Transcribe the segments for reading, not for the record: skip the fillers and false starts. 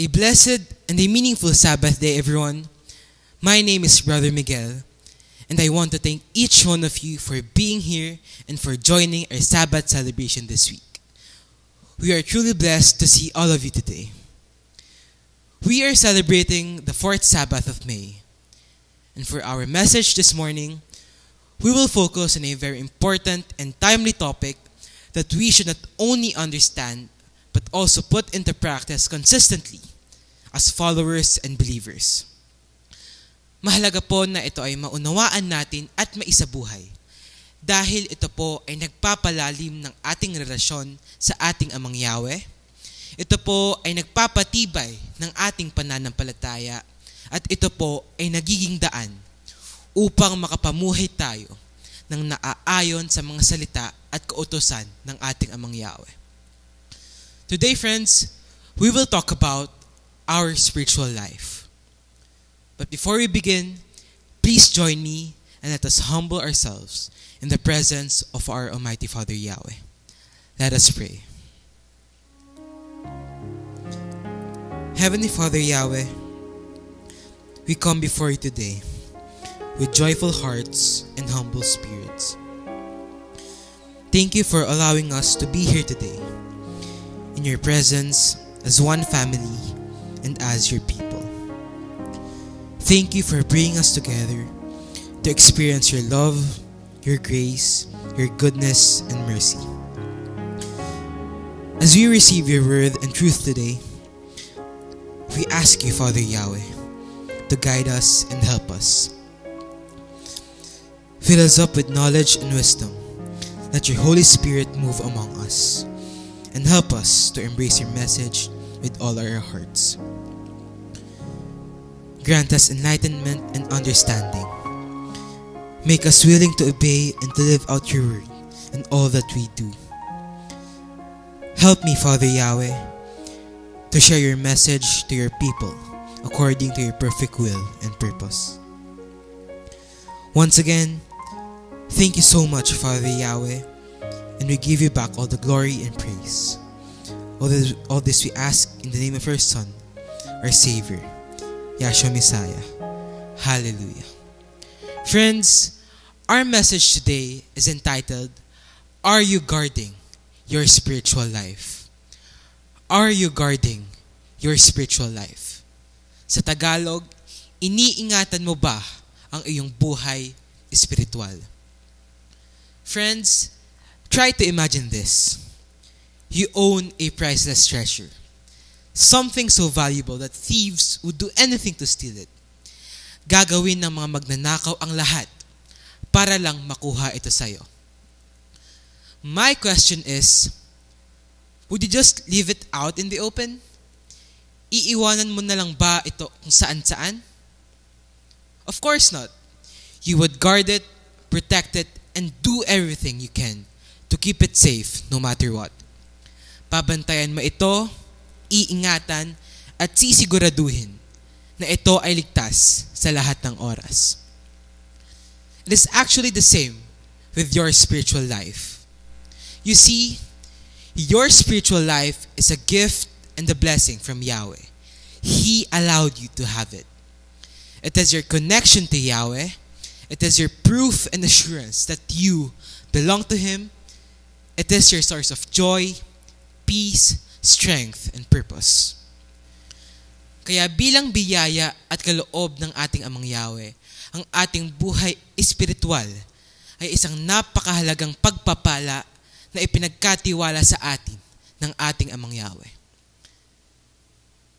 A blessed and a meaningful Sabbath day, everyone. My name is Brother Miguel, and I want to thank each one of you for being here and for joining our Sabbath celebration this week. We are truly blessed to see all of you today. We are celebrating the fourth Sabbath of May, and for our message this morning, we will focus on a very important and timely topic that we should not only understand but also put into practice consistently as followers and believers. Mahalaga po na ito ay maunawaan natin at maisabuhay dahil ito po ay nagpapalalim ng ating relasyon sa ating Amang Yahweh. Ito po ay nagpapatibay ng ating pananampalataya at ito po ay nagiging daan upang makapamuhay tayo ng naaayon sa mga salita at kautusan ng ating Amang Yahweh. Today, friends, we will talk about our spiritual life. But before we begin, please join me and let us humble ourselves in the presence of our Almighty Father Yahweh. Let us pray. Heavenly Father Yahweh, we come before you today with joyful hearts and humble spirits. Thank you for allowing us to be here today in your presence as one family and as your people. Thank you for bringing us together to experience your love, your grace, your goodness, and mercy. As we receive your word and truth today, we ask you, Father Yahweh, to guide us and help us. Fill us up with knowledge and wisdom. Let your Holy Spirit move among us and help us to embrace your message with all our hearts. Grant us enlightenment and understanding. Make us willing to obey and to live out your word in all that we do. Help me, Father Yahweh, to share your message to your people according to your perfect will and purpose. Once again, thank you so much, Father Yahweh, and we give you back all the glory and praise. All this we ask in the name of our Son, our Savior, Yahshua Messiah. Hallelujah. Friends, our message today is entitled, Are You Guarding Your Spiritual Life? Are you guarding your spiritual life? Sa Tagalog, iniingatan mo ba ang iyong buhay espiritual? Friends, try to imagine this. You own a priceless treasure. Something so valuable that thieves would do anything to steal it. Gagawin ng mga magnanakaw ang lahat para lang makuha ito sa'yo. My question is, would you just leave it out in the open? Iiwanan mo na lang ba ito kung saan-saan? Of course not. You would guard it, protect it, and do everything you can to keep it safe no matter what. Babantayan mo ito, iingatan, at sisiguraduhin na ito ay ligtas sa lahat ng oras. It is actually the same with your spiritual life. You see, your spiritual life is a gift and a blessing from Yahweh. He allowed you to have it. It is your connection to Yahweh. It is your proof and assurance that you belong to Him. It is your source of joy, peace, strength, and purpose. Kaya bilang biyaya at kaloob ng ating Amang Yahweh, ang ating buhay espiritual ay isang napakahalagang pagpapala na ipinagkatiwala sa atin ng ating Amang Yahweh.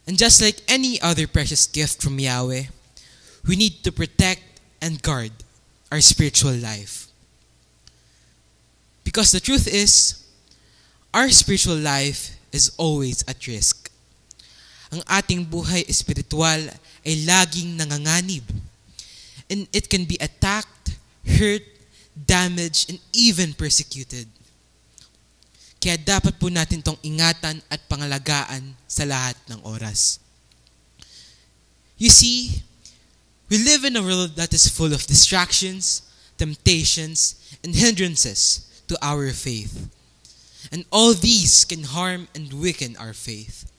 And just like any other precious gift from Yahweh, we need to protect and guard our spiritual life. Because the truth is, our spiritual life is always at risk. Ang ating buhay espiritual ay laging nanganganib. And it can be attacked, hurt, damaged, and even persecuted. Kaya dapat po natin itong ingatan at pangalagaan sa lahat ng oras. You see, we live in a world that is full of distractions, temptations, and hindrances to our faith. And all these can harm and weaken our faith.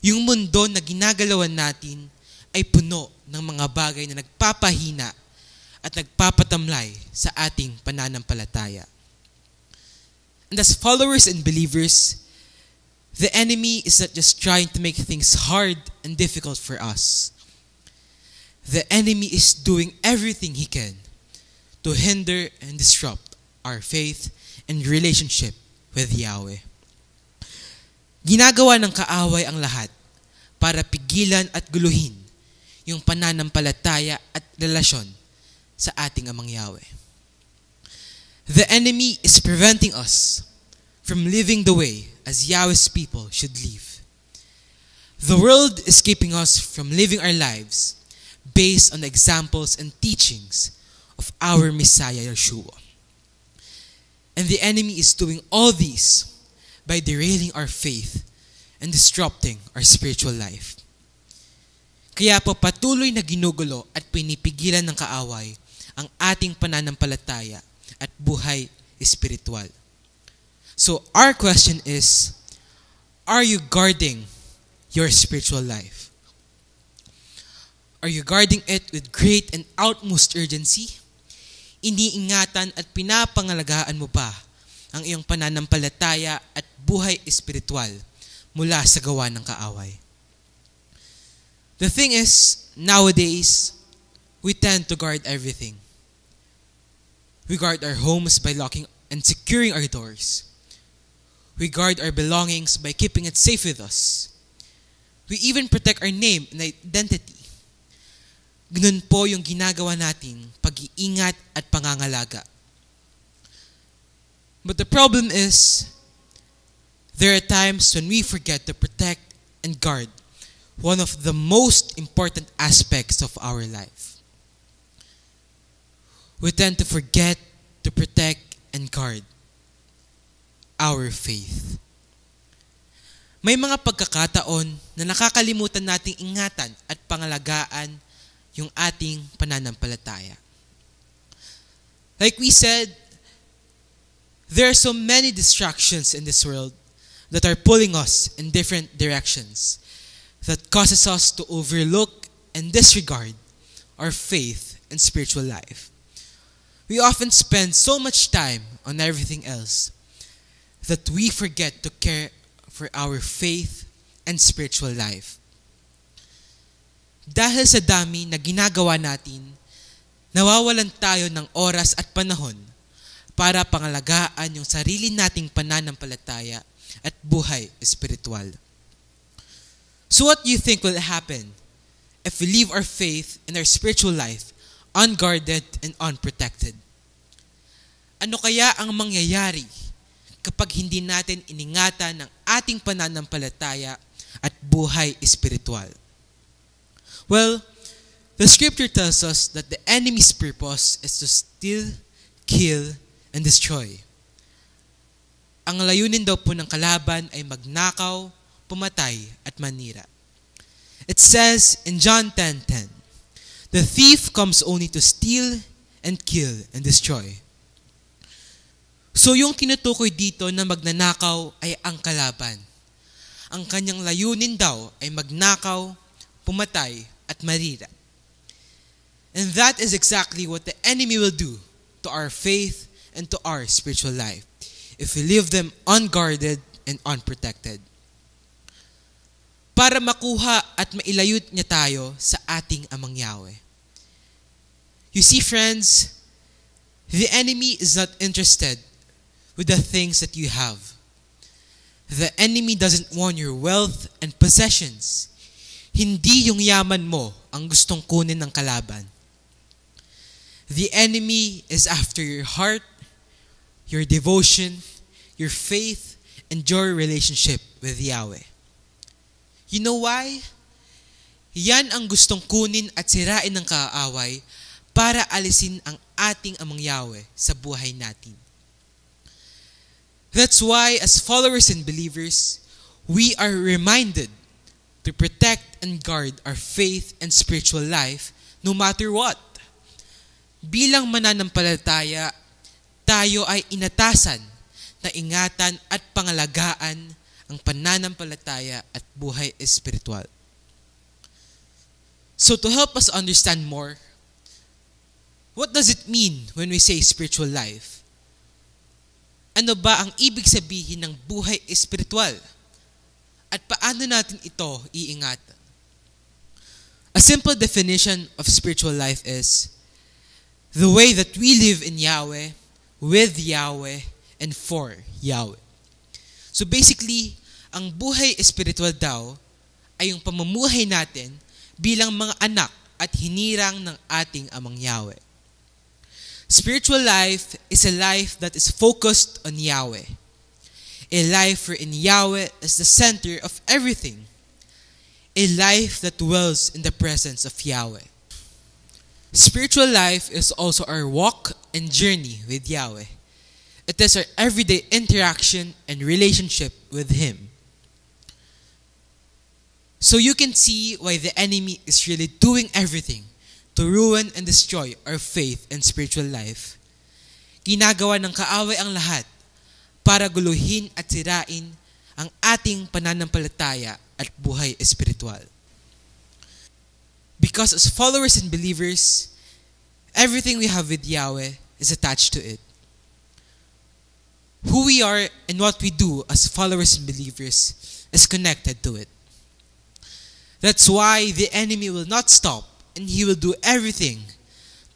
Yung mundo na ginagalawan natin ay puno ng mga bagay na nagpapahina at nagpapatamlay sa ating pananampalataya. And as followers and believers, the enemy is not just trying to make things hard and difficult for us. The enemy is doing everything he can to hinder and disrupt our faith and relationship with Yahweh. Ginagawa ng kaaway ang lahat para pigilan at guluhin yung pananampalataya at relasyon sa ating Amang Yahweh. The enemy is preventing us from living the way as Yahweh's people should live. The world is keeping us from living our lives based on the examples and teachings of our Messiah Yeshua. And the enemy is doing all these by derailing our faith and disrupting our spiritual life. Kaya po patuloy na ginugulo at pinipigilan ng kaaway ang ating pananampalataya at buhay espiritual. So our question is, are you guarding your spiritual life? Are you guarding it with great and utmost urgency? Iniingatan at pinapangalagaan mo ba ang iyong pananampalataya at buhay espiritual mula sa gawa ng kaaway? The thing is, nowadays, we tend to guard everything. We guard our homes by locking and securing our doors. We guard our belongings by keeping it safe with us. We even protect our name and identity. Ganun po yung ginagawa nating pag-iingat at pangangalaga. But the problem is, there are times when we forget to protect and guard one of the most important aspects of our life. We tend to forget to protect and guard our faith. May mga pagkakataon na nakakalimutan nating ingatan at pangalagaan yung ating pananampalataya. Like we said, there are so many distractions in this world that are pulling us in different directions that causes us to overlook and disregard our faith and spiritual life. We often spend so much time on everything else that we forget to care for our faith and spiritual life. Dahil sa dami na ginagawa natin, nawawalan tayo ng oras at panahon para pangalagaan yung sarili nating pananampalataya at buhay espiritual. So what do you think will happen if we leave our faith and our spiritual life unguarded and unprotected? Ano kaya ang mangyayari kapag hindi natin iningatan ang ating pananampalataya at buhay espiritual? Well, the scripture tells us that the enemy's purpose is to steal, kill, and destroy. Ang layunin daw po ng kalaban ay magnakaw, pumatay, at manira. It says in John 10:10, "The thief comes only to steal and kill and destroy." So yung tinutukoy dito na magnanakaw ay ang kalaban. Ang kanyang layunin daw ay magnakaw, pumatay, at marira. And that is exactly what the enemy will do to our faith and to our spiritual life if we leave them unguarded and unprotected. Para makuha at mailayot niya tayo sa ating Amang Yahweh. You see, friends, the enemy is not interested with the things that you have. The enemy doesn't want your wealth and possessions. Hindi yung yaman mo ang gustong kunin ng kalaban. The enemy is after your heart, your devotion, your faith, and your relationship with Yahweh. You know why? Yan ang gustong kunin at sirain ng kaaway para alisin ang ating Amang Yahweh sa buhay natin. That's why, as followers and believers, we are reminded to protect and guard our faith and spiritual life no matter what. Bilang mananampalataya, tayo ay inatasan na ingatan at pangalagaan ang pananampalataya at buhay espiritual. So to help us understand more, what does it mean when we say spiritual life? Ano ba ang ibig sabihin ng buhay espiritual? At paano natin ito iingatan? A simple definition of spiritual life is the way that we live in Yahweh, with Yahweh, and for Yahweh. So basically, ang buhay espiritual daw ay yung pamumuhay natin bilang mga anak at hinirang ng ating amang Yahweh. Spiritual life is a life that is focused on Yahweh. A life wherein Yahweh is the center of everything. A life that dwells in the presence of Yahweh. Spiritual life is also our walk and journey with Yahweh. It is our everyday interaction and relationship with Him. So you can see why the enemy is really doing everything to ruin and destroy our faith and spiritual life. Ginagawa ng kaaway ang lahat para guluhin at sirain ang ating pananampalataya at buhay espiritual. Because as followers and believers, everything we have with Yahweh is attached to it. Who we are and what we do as followers and believers is connected to it. That's why the enemy will not stop, and he will do everything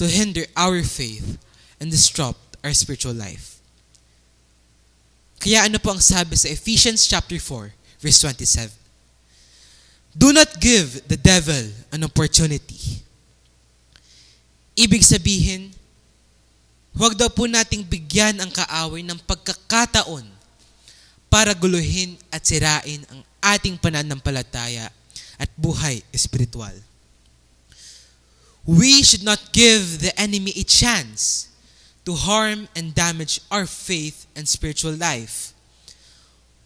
to hinder our faith and disrupt our spiritual life. Kaya ano po ang sabi sa Ephesians chapter 4, verse 27? Do not give the devil an opportunity. Ibig sabihin, huwag daw po nating bigyan ang kaaway ng pagkakataon para guluhin at sirain ang ating pananampalataya at buhay espiritual. We should not give the enemy a chance to harm and damage our faith and spiritual life.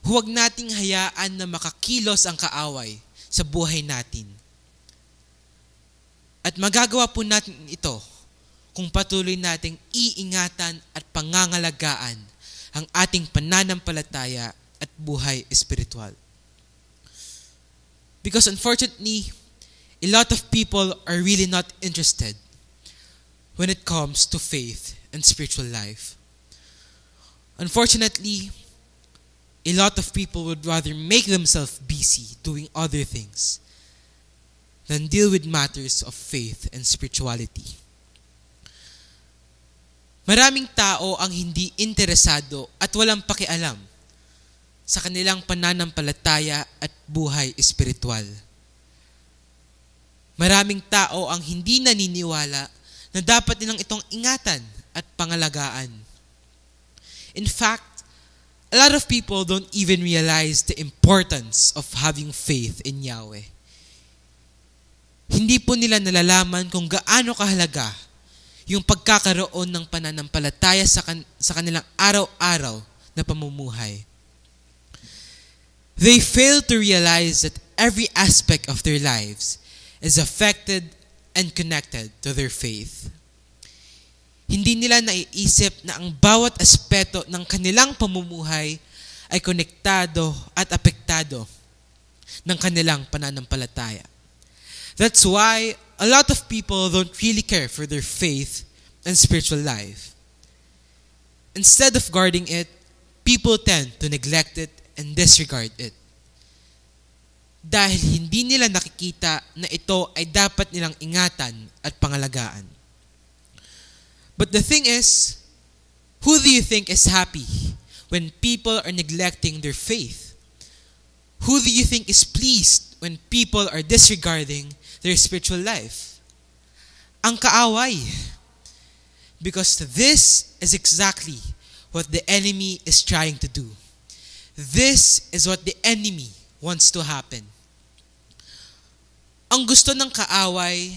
Huwag nating hayaan na makakilos ang kaaway sa buhay natin. At magagawa po natin ito kung patuloy nating iingatan at pangangalagaan ang ating pananampalataya at buhay espiritual. Because unfortunately, a lot of people are really not interested when it comes to faith and spiritual life. Unfortunately, a lot of people would rather make themselves busy doing other things than deal with matters of faith and spirituality. Maraming tao ang hindi interesado at walang pakialam sa kanilang pananampalataya at buhay espiritual. Maraming tao ang hindi naniniwala na dapat nilang itong ingatan at pangalagaan. In fact, a lot of people don't even realize the importance of having faith in Yahweh. Hindi po nila nalalaman kung gaano kahalaga yung pagkakaroon ng pananampalataya sa kanilang araw-araw na pamumuhay. They fail to realize that every aspect of their lives is affected and connected to their faith. Hindi nila naiisip na ang bawat aspeto ng kanilang pamumuhay ay konektado at apektado ng kanilang pananampalataya. That's why a lot of people don't really care for their faith and spiritual life. Instead of guarding it, people tend to neglect it and disregard it. Dahil hindi nila nakikita na ito ay dapat nilang ingatan at pangalagaan. But the thing is, who do you think is happy when people are neglecting their faith? Who do you think is pleased when people are disregarding their spiritual life? Ang kaaway. Because this is exactly what the enemy is trying to do. This is what the enemy wants to happen. Ang gusto ng kaaway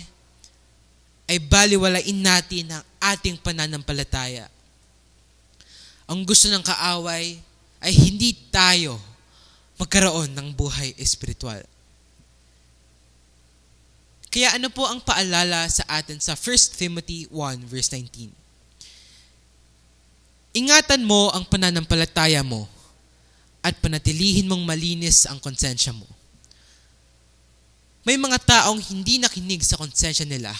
ay baliwalain natin ang ating pananampalataya. Ang gusto ng kaaway ay hindi tayo magkaroon ng buhay espiritual. Kaya ano po ang paalala sa atin sa 1 Timothy 1 verse 19? Ingatan mo ang pananampalataya mo at panatilihin mong malinis ang konsensya mo. May mga taong hindi nakinig sa konsensya nila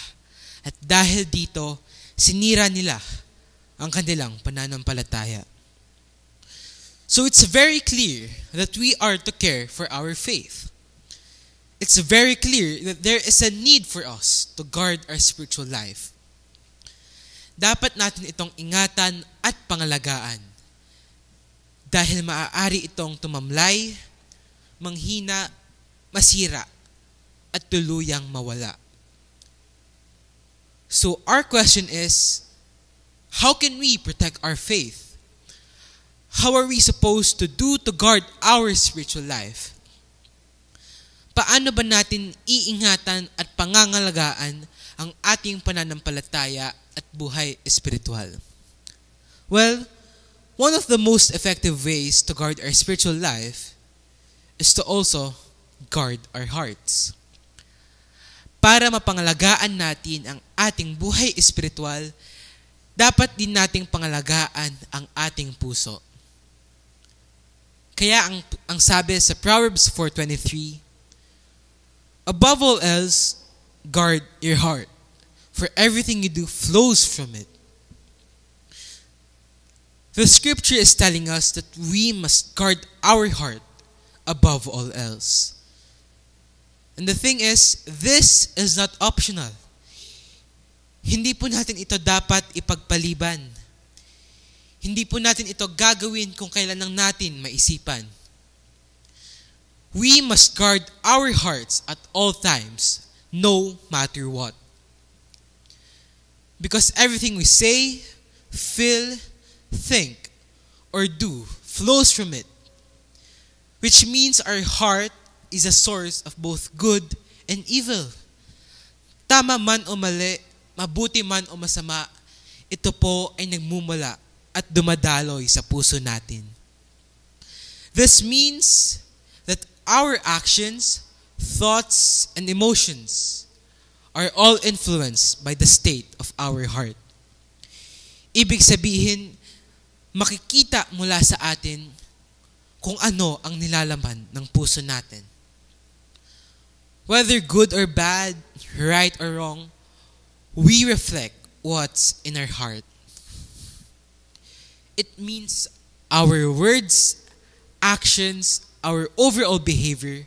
at dahil dito, sinira nila ang kanilang pananampalataya. So it's very clear that we are to care for our faith. It's very clear that there is a need for us to guard our spiritual life. Dapat natin itong ingatan at pangalagaan dahil maaari itong tumamlay, manghina, masira, at tuluyang mawala. So our question is, how can we protect our faith? How are we supposed to do to guard our spiritual life? Paano ba natin iingatan at pangangalagaan ang ating pananampalataya at buhay espiritual? Well, one of the most effective ways to guard our spiritual life is to also guard our hearts. Para mapangalagaan natin ang ating buhay espiritual, dapat din nating pangalagaan ang ating puso. Kaya ang sabi sa Proverbs 4:23, above all else, guard your heart, for everything you do flows from it. The scripture is telling us that we must guard our heart above all else. And the thing is, this is not optional. Hindi po natin ito dapat ipagpaliban. Hindi po natin ito gagawin kung kailan lang natin maisipan. We must guard our hearts at all times, no matter what. Because everything we say, feel, think, or do flows from it. Which means our heart is a source of both good and evil. Tama man o mali, mabuti man o masama, ito po ay nagmumula at dumadaloy sa puso natin. This means that our actions, thoughts, and emotions are all influenced by the state of our heart. Ibig sabihin, makikita mula sa atin kung ano ang nilalaman ng puso natin. Whether good or bad, right or wrong, we reflect what's in our heart. It means our words, actions, our overall behavior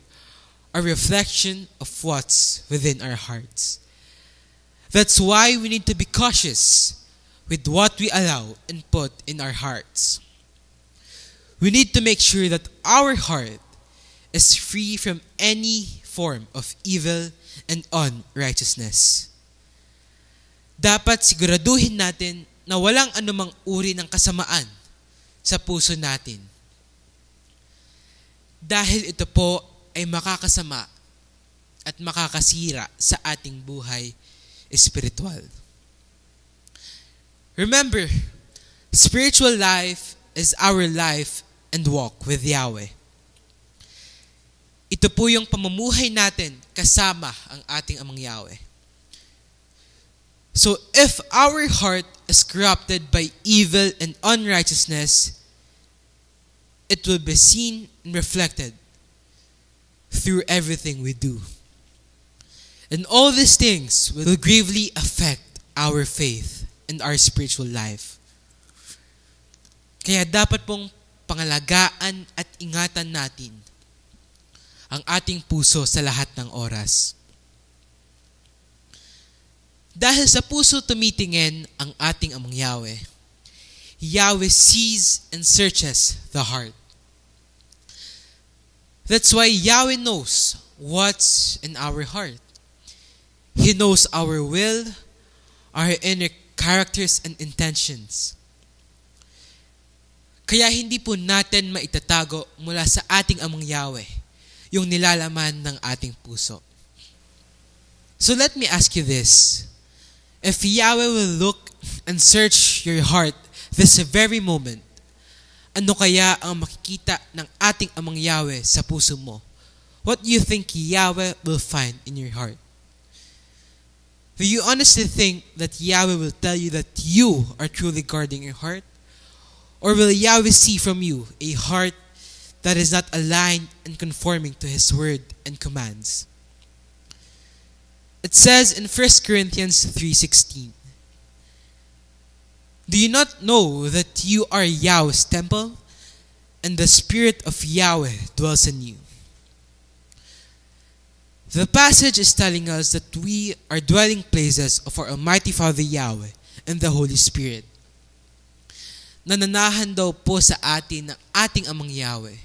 are a reflection of what's within our hearts. That's why we need to be cautious with what we allow and put in our hearts. We need to make sure that our heart is free from any form of evil and unrighteousness. Dapat siguraduhin natin na walang anumang uri ng kasamaan sa puso natin. Dahil ito po ay makakasama at makakasira sa ating buhay espiritual. Remember, spiritual life is our life and walk with Yahweh. Ito po yung pamumuhay natin kasama ang ating Amang Yahweh. So if our heart is corrupted by evil and unrighteousness, it will be seen and reflected through everything we do. And all these things will gravely affect our faith and our spiritual life. Kaya dapat pong pangalagaan at ingatan natin ang ating puso sa lahat ng oras. Dahil sa puso tumitingin ang ating Amang Yahweh, Yahweh sees and searches the heart. That's why Yahweh knows what's in our heart. He knows our will, our inner characters and intentions. Kaya hindi po natin maitatago mula sa ating Amang Yahweh yung nilalaman ng ating puso. So let me ask you this. If Yahweh will look and search your heart this very moment, ano kaya ang makikita ng ating Amang Yahweh sa puso mo? What do you think Yahweh will find in your heart? Do you honestly think that Yahweh will tell you that you are truly guarding your heart? Or will Yahweh see from you a heart that is not aligned and conforming to His word and commands. It says in 1 Corinthians 3:16, "Do you not know that you are Yahweh's temple, and the Spirit of Yahweh dwells in you?" The passage is telling us that we are dwelling places of our Almighty Father Yahweh and the Holy Spirit. Nananahan daw po sa atin ng ating Amang Yahweh.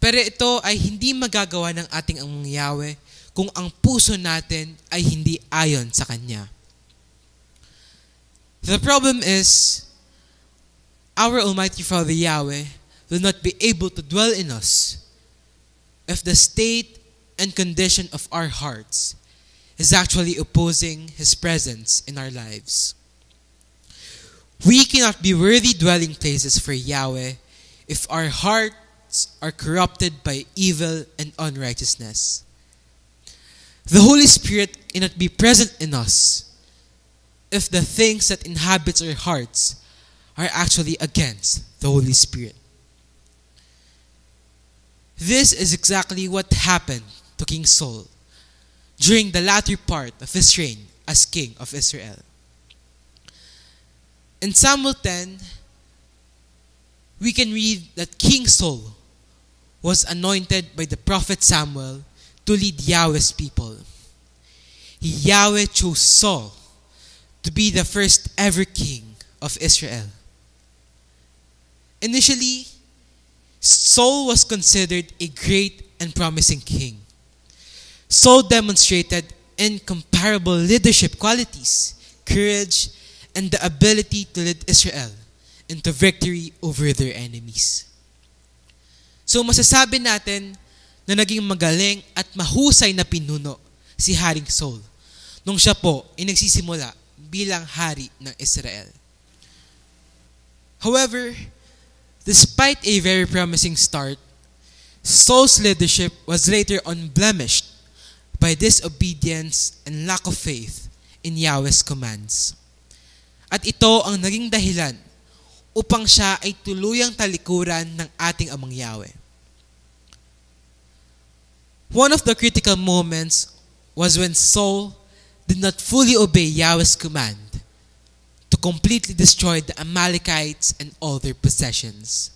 Pero ito ay hindi magagawa ng ating Amang Yahweh kung ang puso natin ay hindi ayon sa Kanya. The problem is, our Almighty Father Yahweh will not be able to dwell in us if the state and condition of our hearts is actually opposing His presence in our lives. We cannot be worthy dwelling places for Yahweh if our hearts are corrupted by evil and unrighteousness. The Holy Spirit cannot be present in us if the things that inhabits our hearts are actually against the Holy Spirit. This is exactly what happened to King Saul during the latter part of his reign as king of Israel. In Samuel 10, we can read that King Saul was anointed by the prophet Samuel to lead Yahweh's people. Yahweh chose Saul to be the first ever king of Israel. Initially, Saul was considered a great and promising king. Saul demonstrated incomparable leadership qualities, courage, and the ability to lead Israel into victory over their enemies. So masasabi natin na naging magaling at mahusay na pinuno si Haring Saul nung siya po ay nagsisimula bilang hari ng Israel. However, despite a very promising start, Saul's leadership was later unblemished by disobedience and lack of faith in Yahweh's commands. At ito ang naging dahilan upang siya ay tuluyang talikuran ng ating Amang Yahweh. One of the critical moments was when Saul did not fully obey Yahweh's command to completely destroy the Amalekites and all their possessions.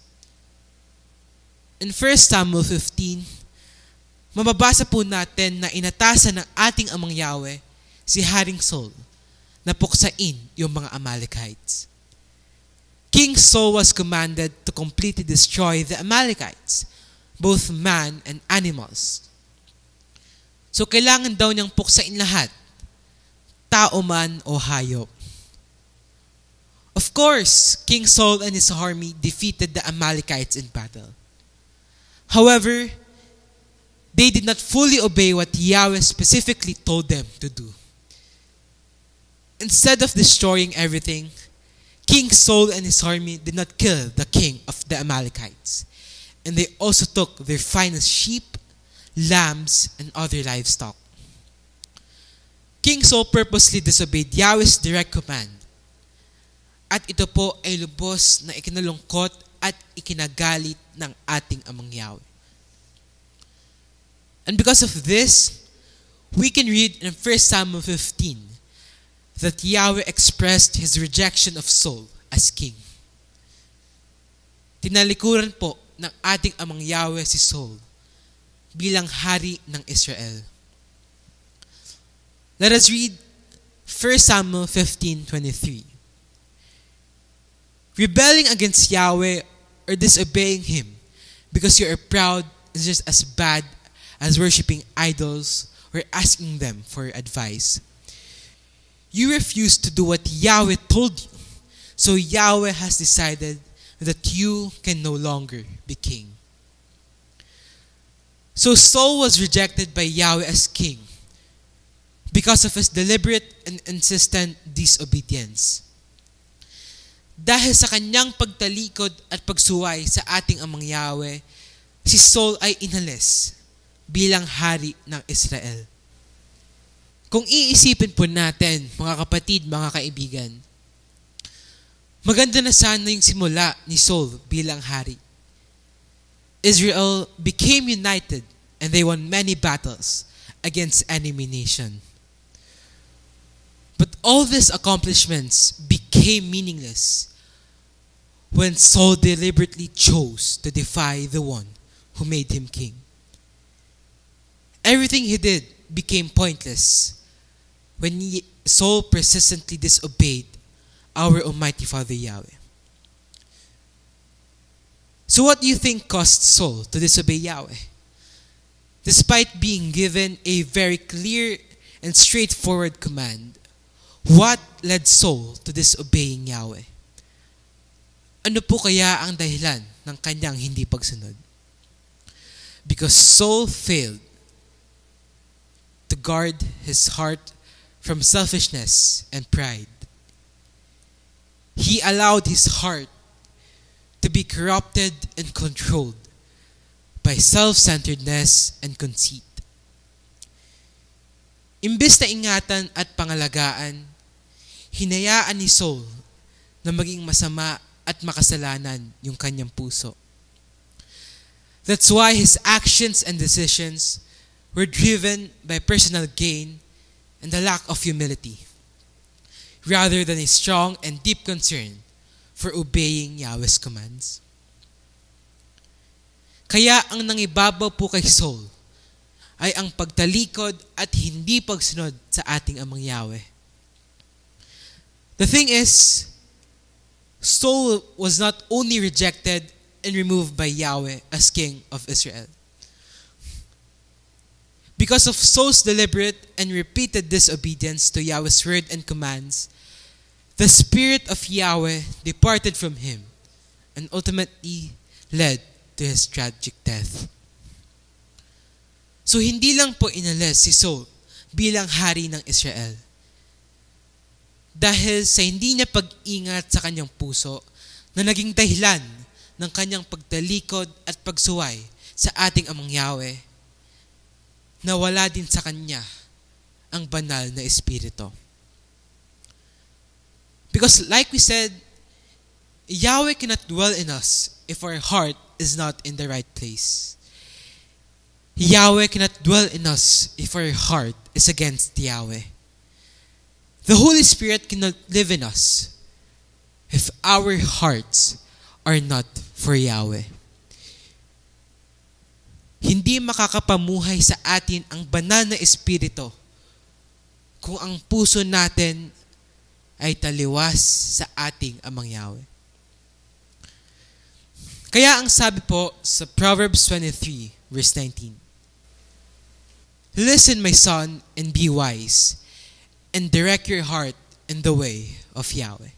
In 1 Samuel 15, mababasa po natin na inatasan ng ating Amang Yahweh si Haring Saul na puksain yung mga Amalekites. King Saul was commanded to completely destroy the Amalekites, both man and animals. So kailangan daw niyang puksain lahat, tao man o hayop. Of course, King Saul and his army defeated the Amalekites in battle. However, they did not fully obey what Yahweh specifically told them to do. Instead of destroying everything, King Saul and his army did not kill the king of the Amalekites, and they also took their finest sheep, lambs, and other livestock. King Saul purposely disobeyed Yahweh's direct command, at ito po ay lubos na ikinalungkot at ikinagalit ng ating Amang Yahweh. And because of this, we can read in 1 Samuel 15 that Yahweh expressed His rejection of Saul as king. Tinalikuran po ng ating Amang Yahweh si Saul bilang hari ng Israel. Let us read 1 Samuel 15:23. Rebelling against Yahweh or disobeying Him because you are proud is just as bad as worshiping idols or asking them for advice. You refuse to do what Yahweh told you, so Yahweh has decided that you can no longer be king. So Saul was rejected by Yahweh as king because of his deliberate and insistent disobedience. Dahil sa kanyang pagtalikod at pagsuway sa ating Amang Yahweh, si Saul ay inalis bilang hari ng Israel. Kung iisipin po natin, mga kapatid, mga kaibigan, maganda na sana yung simula ni Saul bilang hari. Israel became united and they won many battles against enemy nation. But all these accomplishments became meaningless when Saul deliberately chose to defy the one who made him king. Everything he did became pointless when Saul persistently disobeyed our Almighty Father Yahweh. So what do you think caused Saul to disobey Yahweh? Despite being given a very clear and straightforward command, what led Saul to disobeying Yahweh? Ano po kaya ang dahilan ng kanyang hindi pagsunod? Because Saul failed to guard his heart from selfishness and pride. He allowed his heart to be corrupted and controlled by self-centeredness and conceit. Imbes na ingatan at pangalagaan, hinayaan ni Saul na maging masama at makasalanan yung kanyang puso. That's why his actions and decisions were driven by personal gain and the lack of humility, rather than a strong and deep concern for obeying Yahweh's commands. Kaya ang nangibabaw po kay Saul ay ang pagtalikod at hindi pagsunod sa ating Amang Yahweh. The thing is, Saul was not only rejected and removed by Yahweh as king of Israel. Because of Saul's deliberate and repeated disobedience to Yahweh's word and commands, the Spirit of Yahweh departed from him and ultimately led to his tragic death. So hindi lang po inalis si Saul bilang hari ng Israel. Dahil sa hindi niya pag-ingat sa kanyang puso na naging dahilan ng kanyang pagtalikod at pagsuway sa ating Amang Yahweh, nawala din sa kanya ang banal na Espiritu. Because like we said, Yahweh cannot dwell in us if our heart is not in the right place. Yahweh cannot dwell in us if our heart is against Yahweh. The Holy Spirit cannot live in us if our hearts are not for Yahweh. Hindi makakapamuhay sa atin ang banal na Espiritu kung ang puso natin ay taliwas sa ating Amang Yahweh. Kaya ang sabi po sa Proverbs 23, verse 19, "Listen, my son, and be wise, and direct your heart in the way of Yahweh."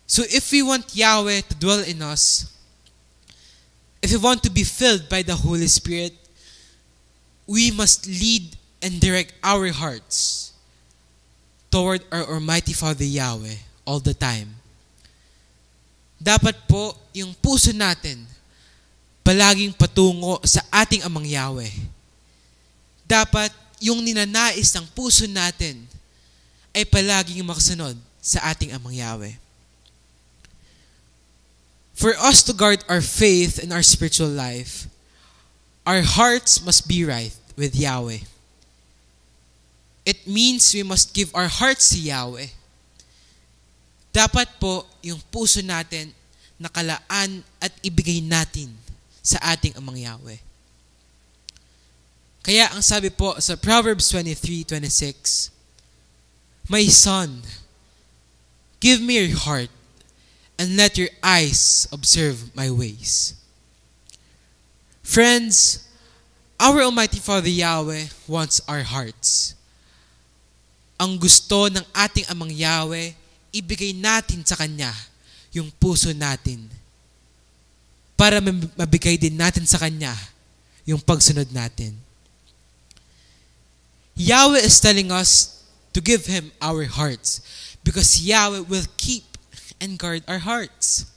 So if we want Yahweh to dwell in us, if we want to be filled by the Holy Spirit, we must lead and direct our hearts toward our Almighty Father Yahweh all the time. Dapat po yung puso natin palaging patungo sa ating Amang Yahweh. Dapat yung ninanais ng puso natin ay palaging makasunod sa ating Amang Yahweh. For us to guard our faith and our spiritual life, our hearts must be right with Yahweh. It means we must give our hearts to Yahweh. Dapat po yung puso natin nakalaan at ibigay natin sa ating Amang Yahweh. Kaya ang sabi po sa Proverbs 23:26, "My son, give me your heart and let your eyes observe my ways." Friends, our Almighty Father Yahweh wants our hearts. Ang gusto ng ating Amang Yahweh, ibigay natin sa Kanya yung puso natin para mabigay din natin sa Kanya yung pagsunod natin. Yahweh is telling us to give Him our hearts because Yahweh will keep and guard our hearts.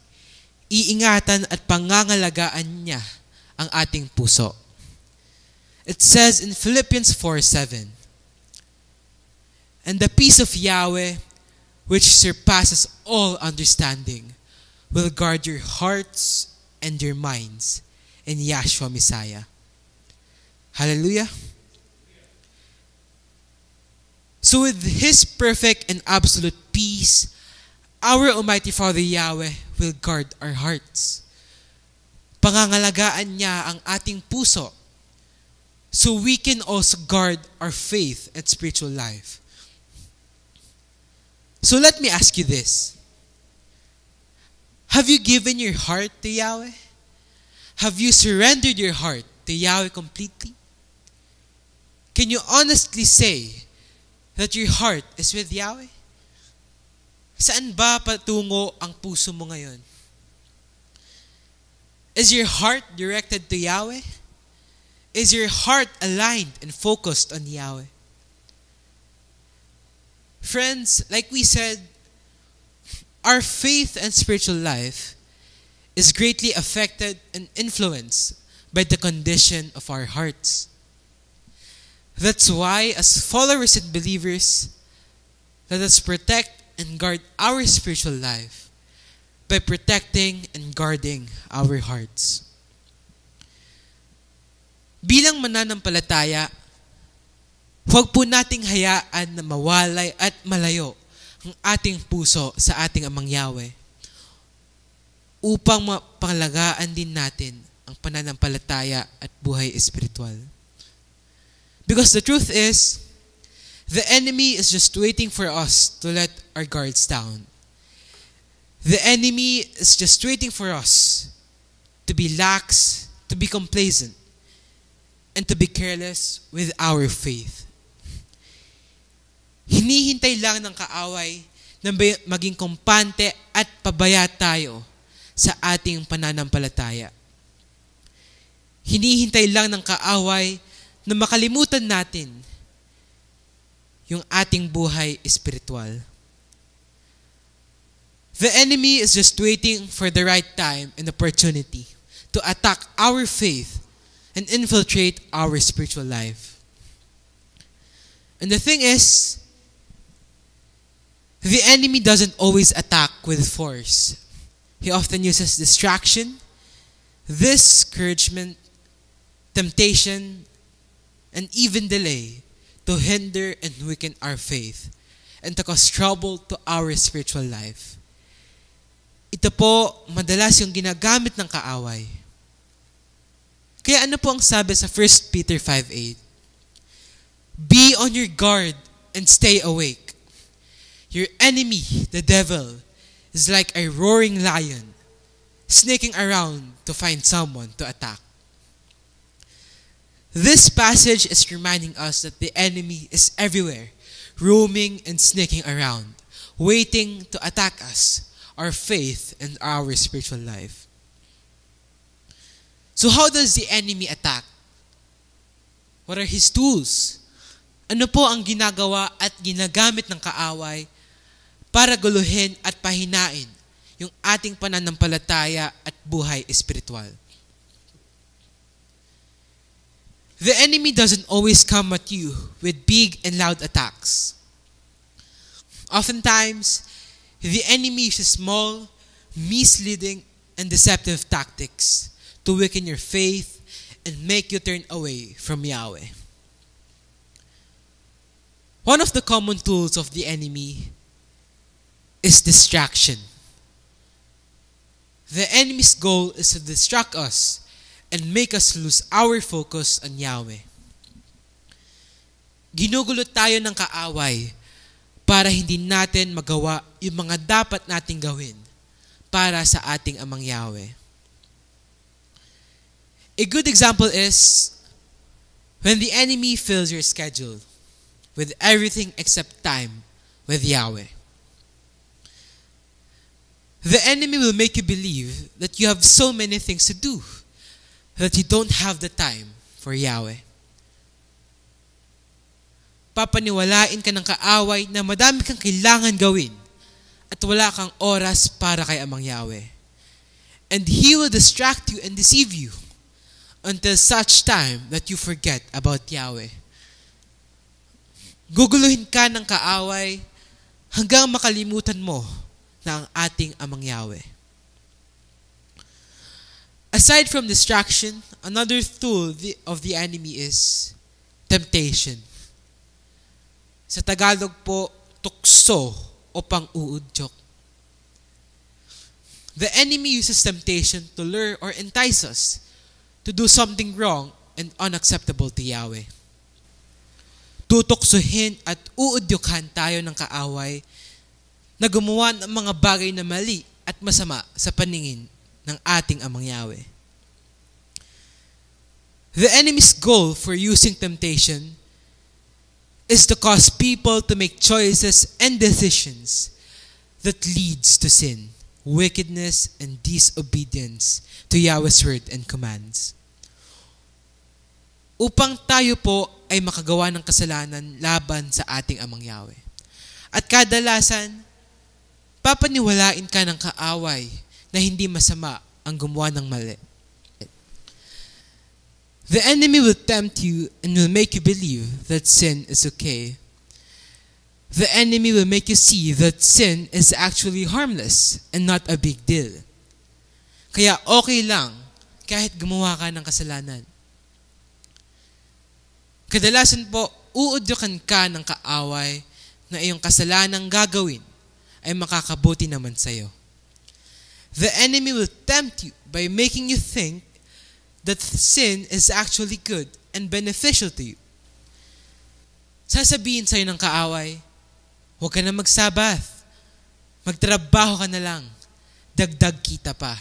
Iingatan at pangangalagaan niya ang ating puso. It says in Philippians 4:7, "And the peace of Yahweh, which surpasses all understanding, will guard your hearts and your minds in Yahshua Messiah. Hallelujah. So with His perfect and absolute peace, our Almighty Father Yahweh will guard our hearts. Pangangalagaan niya ang ating puso so we can also guard our faith and spiritual life. So let me ask you this. Have you given your heart to Yahweh? Have you surrendered your heart to Yahweh completely? Can you honestly say that your heart is with Yahweh? Saan ba patungo ang puso mo ngayon? Is your heart directed to Yahweh? Is your heart aligned and focused on Yahweh? Friends, like we said, our faith and spiritual life is greatly affected and influenced by the condition of our hearts. That's why, as followers and believers, let us protect and guard our spiritual life by protecting and guarding our hearts. Bilang mananampalataya, huwag po nating hayaan na mawalay at malayo ang ating puso sa ating Amang Yahweh upang mapangalagaan din natin ang pananampalataya at buhay espiritual. Because the truth is, the enemy is just waiting for us to let our guards down. The enemy is just waiting for us to be lax, to be complacent, and to be careless with our faith. Hinihintay lang ng kaaway na maging kumpante at pabaya tayo sa ating pananampalataya. Hinihintay lang ng kaaway na makalimutan natin yung ating buhay espiritual. The enemy is just waiting for the right time and opportunity to attack our faith and infiltrate our spiritual life. And the thing is, the enemy doesn't always attack with force. He often uses distraction, discouragement, temptation, and even delay to hinder and weaken our faith and to cause trouble to our spiritual life. Ito po madalas yung ginagamit ng kaaway. Kaya ano po ang sabi sa 1 Peter 5:8? Be on your guard and stay awake. Your enemy, the devil, is like a roaring lion, sneaking around to find someone to attack. This passage is reminding us that the enemy is everywhere, roaming and sneaking around, waiting to attack us, our faith, and our spiritual life. So how does the enemy attack? What are his tools? Ano po ang ginagawa at ginagamit ng kaaway para guluhin at pahinain yung ating pananampalataya at buhay espiritual? The enemy doesn't always come at you with big and loud attacks. Oftentimes, the enemy uses small, misleading, and deceptive tactics to weaken your faith and make you turn away from Yahweh. One of the common tools of the enemy is distraction. The enemy's goal is to distract us and make us lose our focus on Yahweh. Ginugulo tayo ng kaaway para hindi natin magawa yung mga dapat nating gawin para sa ating Amang Yahweh. A good example is when the enemy fills your schedule with everything except time with Yahweh. The enemy will make you believe that you have so many things to do that you don't have the time for Yahweh. Papaniwalain ka ng kaaway na madami kang kailangan gawin at wala kang oras para kay Amang Yahweh. And he will distract you and deceive you until such time that you forget about Yahweh. Guguluhin ka ng kaaway hanggang makalimutan mo na ang ating Amang Yahweh. Aside from distraction, another tool of the enemy is temptation. Sa Tagalog po, tukso o pang-uudyok. The enemy uses temptation to lure or entice us to do something wrong and unacceptable to Yahweh. Tutuksohin at uudyukan tayo ng kaaway na gumawa ng mga bagay na mali at masama sa paningin ng ating Amang Yahweh. The enemy's goal for using temptation is to cause people to make choices and decisions that leads to sin, wickedness, and disobedience to Yahweh's word and commands. Upang tayo po ay makagawa ng kasalanan laban sa ating Amang Yahweh. At kadalasan, papaniwalain ka ng kaaway na hindi masama ang gumawa ng mali. The enemy will tempt you and will make you believe that sin is okay. The enemy will make you see that sin is actually harmless and not a big deal. Kaya okay lang kahit gumawa ka ng kasalanan. Kadalasan po, uudyukan ka ng kaaway na iyong kasalanang gagawin ay makakabuti naman sa iyo. The enemy will tempt you by making you think that sin is actually good and beneficial to you. Sasabihin sa'yo ng kaaway, huwag ka na magsabath. Magtrabaho ka na lang. Dagdag kita pa.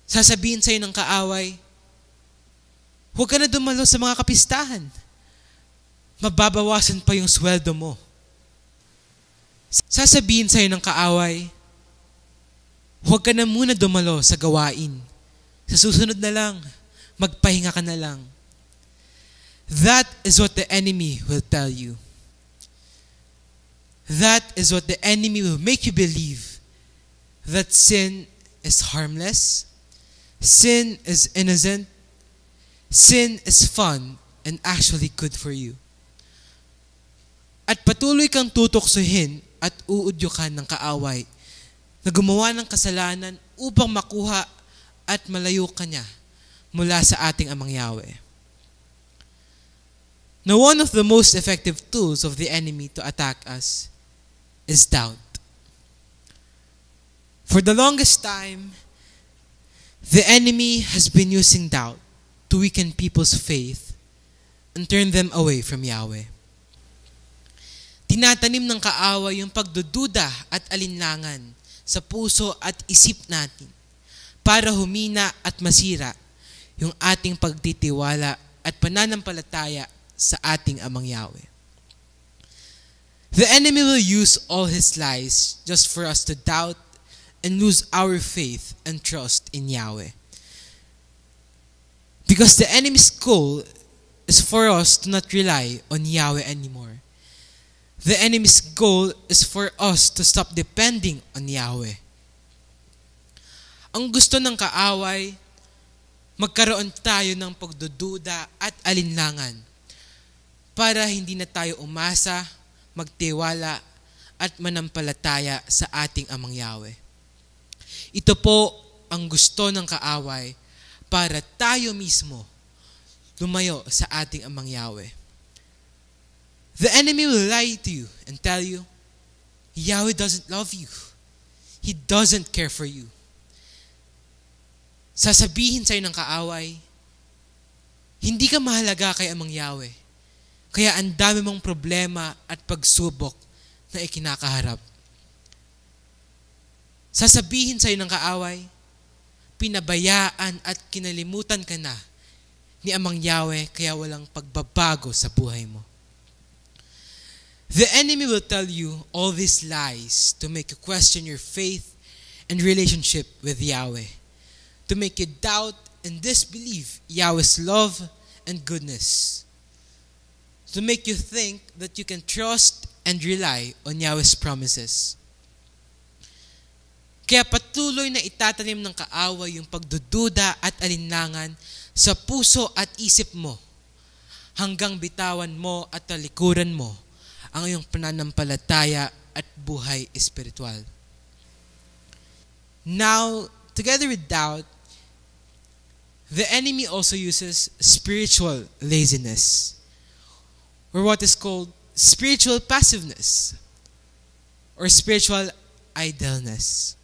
Sasabihin sa'yo ng kaaway, huwag ka na dumalo sa mga kapistahan. Mababawasan pa yung sweldo mo. Sasabihin sa'yo ng kaaway, huwag ka na muna dumalo sa gawain. Sa susunod na lang, magpahinga ka na lang. That is what the enemy will tell you. That is what the enemy will make you believe. That sin is harmless. Sin is innocent. Sin is fun and actually good for you. At patuloy kang tutuksohin at uudyukan ng kaaway na gumawa ng kasalanan upang makuha at malayo ka niya mula sa ating Amang Yahweh. Now, one of the most effective tools of the enemy to attack us is doubt. For the longest time, the enemy has been using doubt to weaken people's faith and turn them away from Yahweh. Tinatanim ng kaaway yung pagdududa at alinlangan sa puso at isip natin para humina at masira yung ating pagtitiwala at pananampalataya sa ating Amang Yahweh. The enemy will use all his lies just for us to doubt and lose our faith and trust in Yahweh. Because the enemy's goal is for us to not rely on Yahweh anymore. The enemy's goal is for us to stop depending on Yahweh. Ang gusto ng kaaway, magkaroon tayo ng pagdududa at alinlangan para hindi na tayo umasa, magtiwala at manampalataya sa ating Amang Yahweh. Ito po ang gusto ng kaaway para tayo mismo lumayo sa ating Amang Yahweh. The enemy will lie to you and tell you, Yahweh doesn't love you. He doesn't care for you. Sasabihin sa'yo ng kaaway, hindi ka mahalaga kay Amang Yahweh. Kaya ang dami mong problema at pagsubok na ikinakaharap. Sasabihin sa'yo ng kaaway, pinabayaan at kinalimutan ka na ni Amang Yahweh kaya walang pagbabago sa buhay mo. The enemy will tell you all these lies to make you question your faith and relationship with Yahweh, to make you doubt and disbelieve Yahweh's love and goodness, to make you think that you can trust and rely on Yahweh's promises. Kaya patuloy na itatanim ng kaaway yung pagdududa at alinlangan sa puso at isip mo hanggang bitawan mo at talikuran mo ang iyong pananampalataya at buhay espiritual. Now, together with doubt, The enemy also uses spiritual laziness, or what is called spiritual passiveness, or spiritual idleness.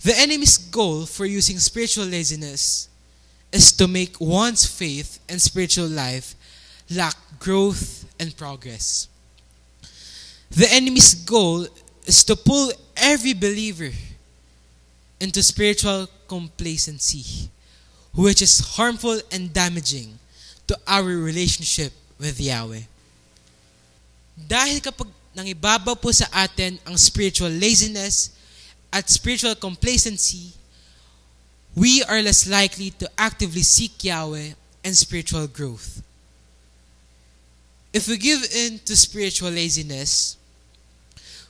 The enemy's goal for using spiritual laziness is to make one's faith and spiritual life lack growth and progress. The enemy's goal is to pull every believer into spiritual complacency, which is harmful and damaging to our relationship with Yahweh. Dahil kapag nangibabaw po sa atin ang spiritual laziness at spiritual complacency, we are less likely to actively seek Yahweh and spiritual growth. If we give in to spiritual laziness,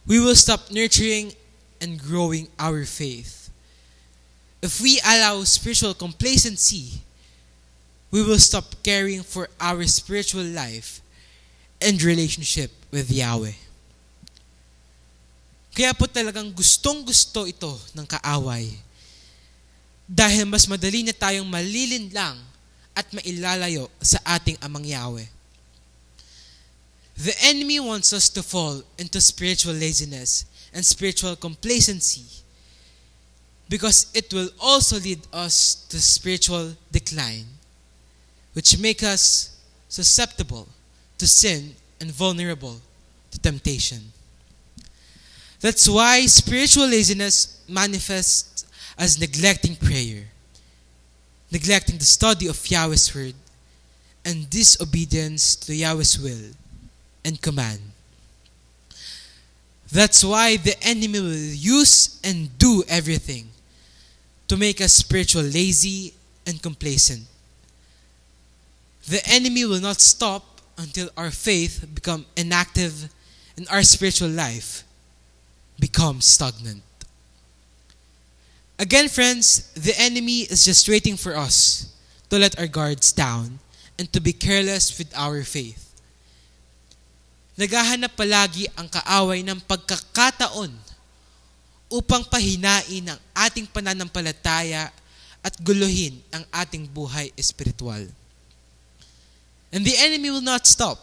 we will stop nurturing and growing our faith. If we allow spiritual complacency, we will stop caring for our spiritual life and relationship with Yahweh. Kaya po talagang gustong-gusto ito ng kaaway. Dahil mas madali na tayong malilinlang at mailalayo sa ating amang Yahweh. The enemy wants us to fall into spiritual laziness and spiritual complacency because it will also lead us to spiritual decline, which make us susceptible to sin and vulnerable to temptation. That's why spiritual laziness manifests as neglecting prayer, neglecting the study of Yahweh's word, and disobedience to Yahweh's will and command. That's why the enemy will use and do everything to make us spiritual lazy and complacent. The enemy will not stop until our faith becomes inactive and our spiritual life becomes stagnant. Again, friends, the enemy is just waiting for us to let our guards down and to be careless with our faith. Naghahanap palagi ang kaaway ng pagkakataon upang pahinain ang ating pananampalataya at guluhin ang ating buhay espiritual. And the enemy will not stop.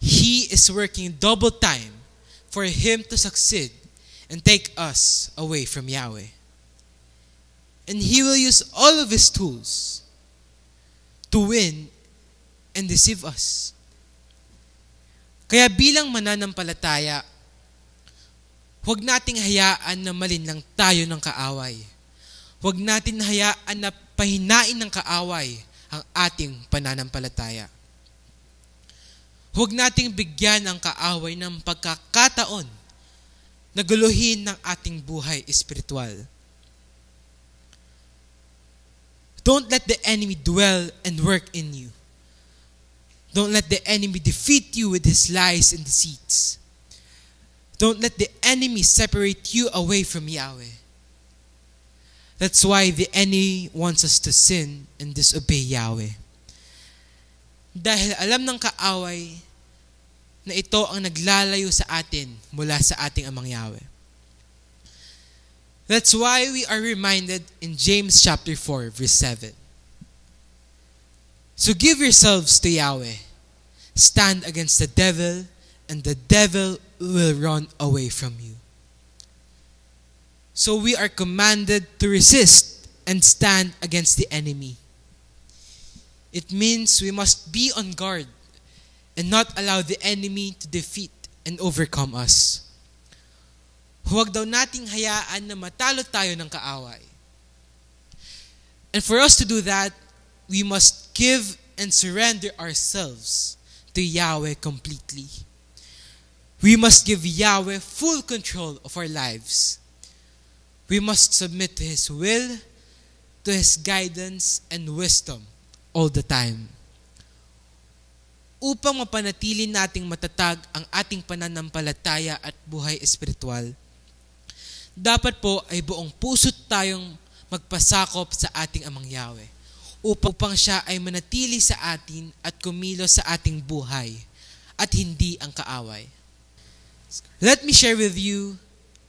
He is working double time for him to succeed and take us away from Yahweh. And he will use all of his tools to win and deceive us. Kaya bilang mananampalataya, huwag nating hayaan na malinlang tayo ng kaaway. Huwag natin hayaan na pahinain ng kaaway ang ating pananampalataya. Huwag nating bigyan ang kaaway ng pagkakataon na guluhin ng ating buhay espiritual. Don't let the enemy dwell and work in you. Don't let the enemy defeat you with his lies and deceits. Don't let the enemy separate you away from Yahweh. That's why the enemy wants us to sin and disobey Yahweh. Dahil alam ng kaaway na ito ang naglalayo sa atin mula sa ating amang Yahweh. That's why we are reminded in James chapter 4 verse 7. So give yourselves to Yahweh. Stand against the devil, and the devil will run away from you. So we are commanded to resist and stand against the enemy. It means we must be on guard and not allow the enemy to defeat and overcome us. Huwag daw nating hayaan na matalo tayo ng kaaway. And for us to do that, we must give and surrender ourselves to Yahweh completely. We must give Yahweh full control of our lives. We must submit to His will, to His guidance and wisdom all the time. Upang mapanatili nating matatag ang ating pananampalataya at buhay espiritual, dapat po ay buong puso't tayong magpasakop sa ating amang Yahweh upang siya ay manatili sa atin at kumilos sa ating buhay at hindi ang kaaway. Let me share with you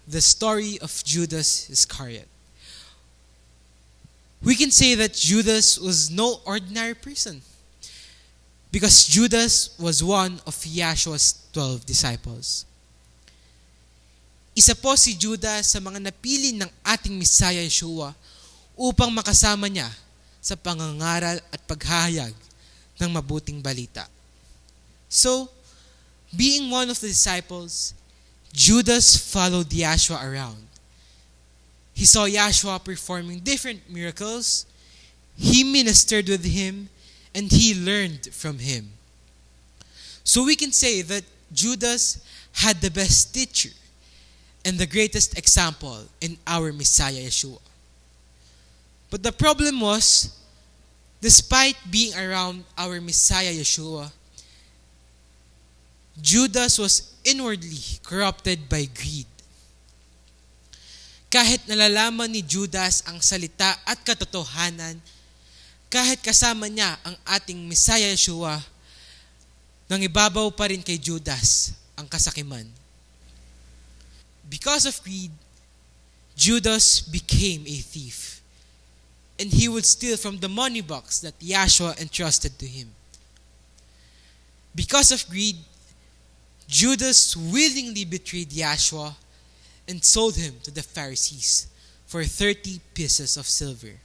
the story of Judas Iscariot. We can say that Judas was no ordinary person, because Judas was one of Yeshua's 12 disciples. Isa po si Judas sa mga napili ng ating Messiah Yeshua upang makasama niya sa pangangaral at paghahayag ng mabuting balita. So, being one of the disciples, Judas followed Yeshua around. He saw Yeshua performing different miracles, he ministered with him, and he learned from him. So we can say that Judas had the best teacher and the greatest example in our Messiah Yeshua. But the problem was, despite being around our Messiah Yeshua, Judas was inwardly corrupted by greed. Kahit nalalaman ni Judas ang salita at katotohanan, kahit kasama niya ang ating Messiah Yeshua, nang ibabaw pa rin kay Judas ang kasakiman. Because of greed, Judas became a thief, and he would steal from the money box that Yeshua entrusted to him. Because of greed, Judas willingly betrayed Yeshua and sold him to the Pharisees for 30 pieces of silver.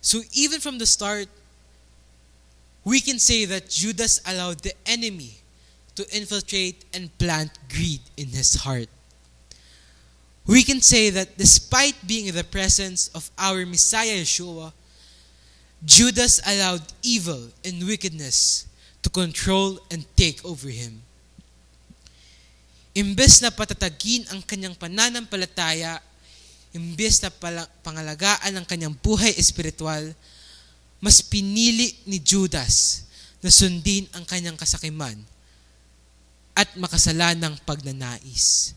So even from the start, we can say that Judas allowed the enemy to infiltrate and plant greed in his heart. We can say that despite being in the presence of our Messiah Yeshua, Judas allowed evil and wickedness to control and take over him. Imbes na patatagin ang kanyang pananampalataya, imbes na pangalagaan ang kanyang buhay espiritual, mas pinili ni Judas na sundin ang kanyang kasakiman at makasalanang pagnanais.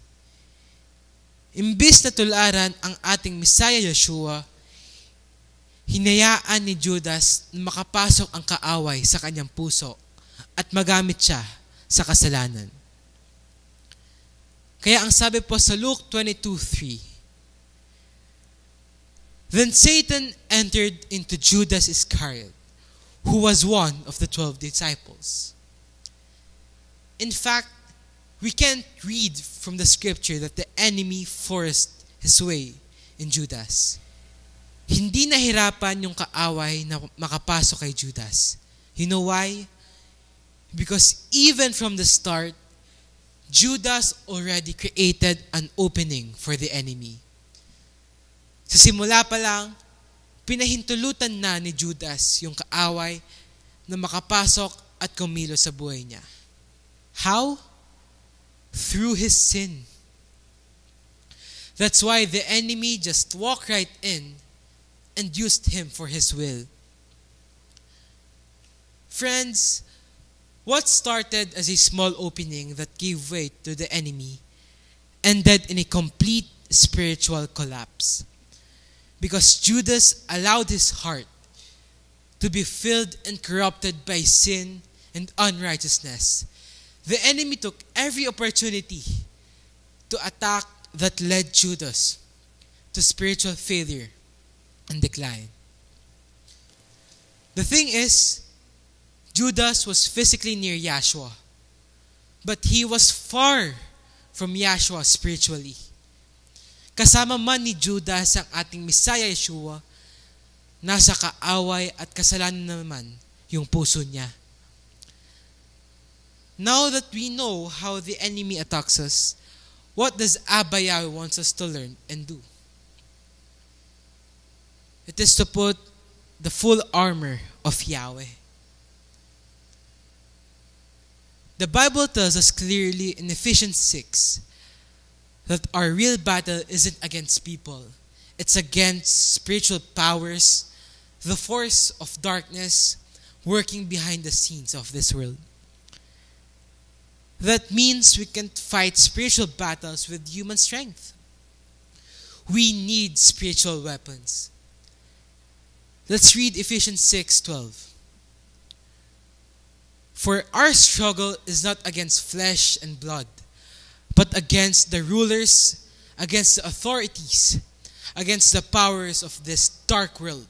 Imbes na tularan ang ating Messiah Yeshua, hinayaan ni Judas na makapasok ang kaaway sa kanyang puso at magamit siya sa kasalanan. Kaya ang sabi po sa Luke 22:3, Then Satan entered into Judas Iscariot, who was one of the 12 disciples. In fact, we can't read from the scripture that the enemy forced his way in Judas. Hindi nahirapan yung kaaway na makapasok kay Judas. You know why? Because even from the start, Judas already created an opening for the enemy. Sa simula pa lang, pinahintulutan na ni Judas yung kaaway na makapasok at kumilos sa buhay niya. How? Through his sin. That's why the enemy just walked right in and used him for his will. Friends, what started as a small opening that gave way to the enemy ended in a complete spiritual collapse. Because Judas allowed his heart to be filled and corrupted by sin and unrighteousness. The enemy took every opportunity to attack that led Judas to spiritual failure and decline. The thing is, Judas was physically near Yeshua, but he was far from Yeshua spiritually. Kasama man ni Judas ang ating Messiah Yeshua, nasa kaaway at kasalanan naman yung puso niya. Now that we know how the enemy attacks us, what does Abba Yahweh wants us to learn and do? It is to put the full armor of Yahweh. The Bible tells us clearly in Ephesians 6 that our real battle isn't against people. It's against spiritual powers, the force of darkness working behind the scenes of this world. That means we can't fight spiritual battles with human strength. We need spiritual weapons. Let's read Ephesians 6:12. For our struggle is not against flesh and blood, but against the rulers, against the authorities, against the powers of this dark world,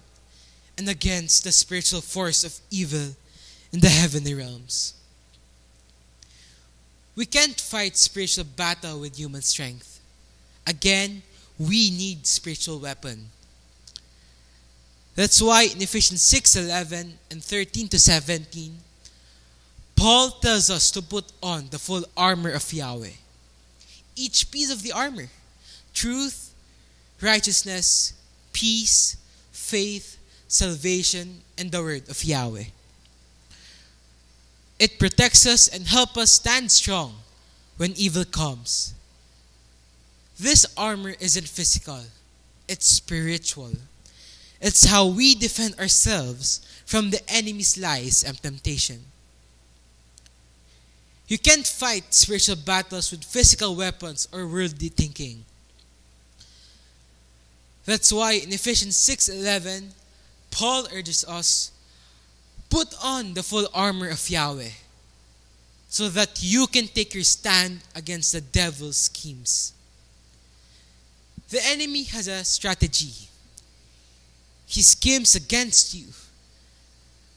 and against the spiritual force of evil in the heavenly realms. We can't fight spiritual battle with human strength. Again, we need spiritual weapon. That's why in Ephesians 6:11 and 13 to 17, Paul tells us to put on the full armor of Yahweh. Each piece of the armor: truth, righteousness, peace, faith, salvation, and the word of Yahweh. It protects us and helps us stand strong when evil comes. This armor isn't physical, it's spiritual. It's how we defend ourselves from the enemy's lies and temptation. You can't fight spiritual battles with physical weapons or worldly thinking. That's why in Ephesians 6:11, Paul urges us, put on the full armor of Yahweh so that you can take your stand against the devil's schemes. The enemy has a strategy. He schemes against you.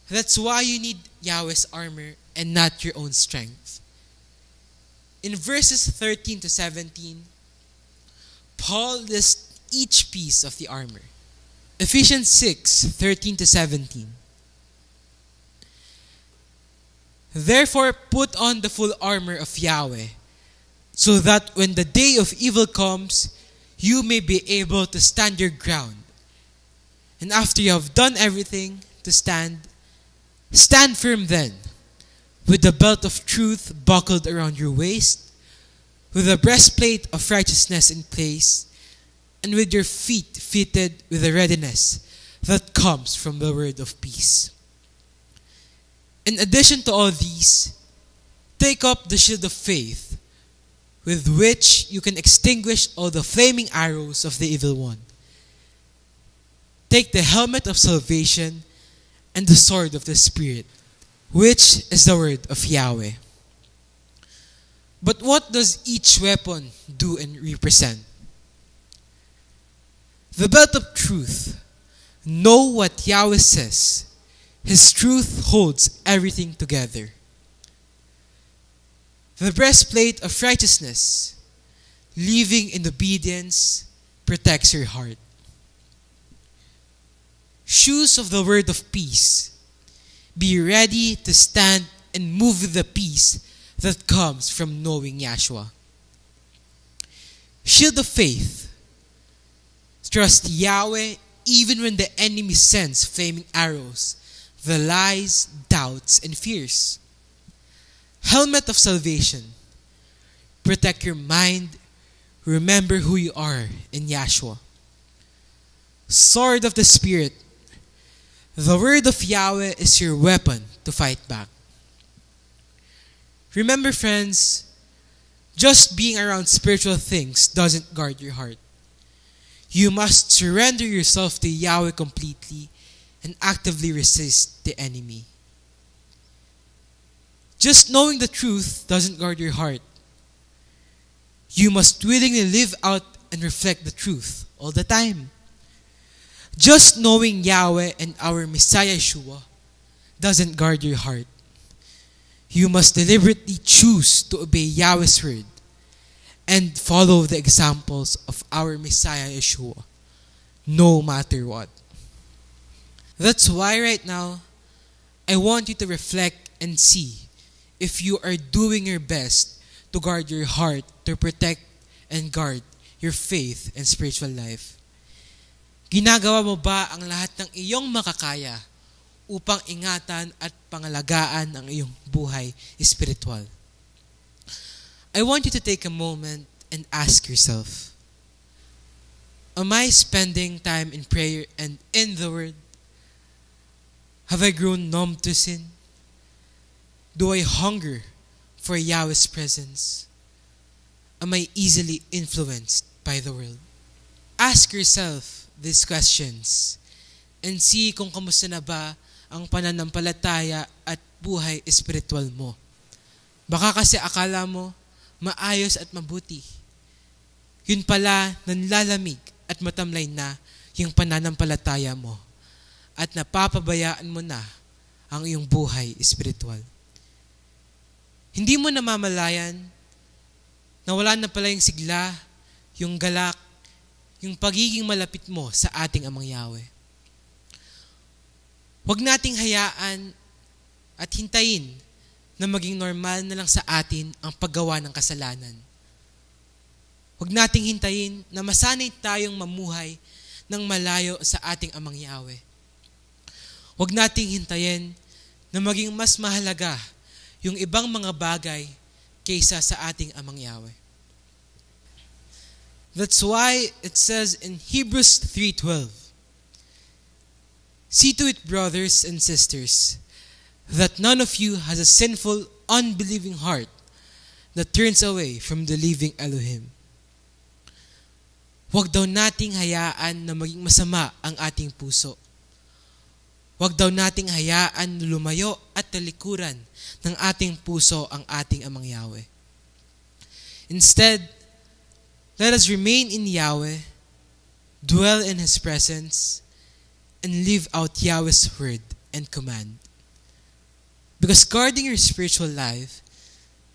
That's why you need Yahweh's armor and not your own strength. In verses 13 to 17, Paul lists each piece of the armor. Ephesians 6:13 to 17. Therefore, put on the full armor of Yahweh, so that when the day of evil comes, you may be able to stand your ground. And after you have done everything to stand, stand firm then, with the belt of truth buckled around your waist, with the breastplate of righteousness in place, and with your feet fitted with the readiness that comes from the word of peace. In addition to all these, take up the shield of faith, with which you can extinguish all the flaming arrows of the evil one. Take the helmet of salvation and the sword of the Spirit, which is the word of Yahweh. But what does each weapon do and represent? The belt of truth. Know what Yahweh says. His truth holds everything together. The breastplate of righteousness, living in obedience, protects your heart. Shoes of the word of peace. Be ready to stand and move with the peace that comes from knowing Yahshua. Shield of faith. Trust Yahweh even when the enemy sends flaming arrows, the lies, doubts, and fears. Helmet of salvation. Protect your mind. Remember who you are in Yahshua. Sword of the Spirit. The word of Yahweh is your weapon to fight back. Remember, friends, just being around spiritual things doesn't guard your heart. You must surrender yourself to Yahweh completely and actively resist the enemy. Just knowing the truth doesn't guard your heart. You must willingly live out and reflect the truth all the time. Just knowing Yahweh and our Messiah Yeshua doesn't guard your heart. You must deliberately choose to obey Yahweh's word and follow the examples of our Messiah Yeshua, no matter what. That's why right now, I want you to reflect and see if you are doing your best to guard your heart, to protect and guard your faith and spiritual life. Ginagawa mo ba ang lahat ng iyong makakaya upang ingatan at pangalagaan ang iyong buhay espiritual? I want you to take a moment and ask yourself, am I spending time in prayer and in the Word? Have I grown numb to sin? Do I hunger for Yahweh's presence? Am I easily influenced by the world? Ask yourself these questions and see kung kamusta na ba ang pananampalataya at buhay espiritual mo. Baka kasi akala mo maayos at mabuti. Yun pala, nanlalamig at matamlay na yung pananampalataya mo at napapabayaan mo na ang iyong buhay espiritual. Hindi mo namamalayan na wala na pala yung sigla, yung galak, yung pagiging malapit mo sa ating Amang Yahweh. Huwag nating hayaan at hintayin na maging normal na lang sa atin ang paggawa ng kasalanan. Huwag nating hintayin na masanay tayong mamuhay ng malayo sa ating Amang Yahweh. Huwag nating hintayin na maging mas mahalaga yung ibang mga bagay kaysa sa ating Amang Yahweh. That's why it says in Hebrews 3:12, "See to it, brothers and sisters, that none of you has a sinful, unbelieving heart that turns away from the living Elohim." Huwag daw nating hayaan na maging masama ang ating puso. Huwag daw nating hayaan na lumayo at talikuran ng ating puso ang ating Amang Yahweh. Instead, let us remain in Yahweh, dwell in His presence, and live out Yahweh's word and command. Because guarding your spiritual life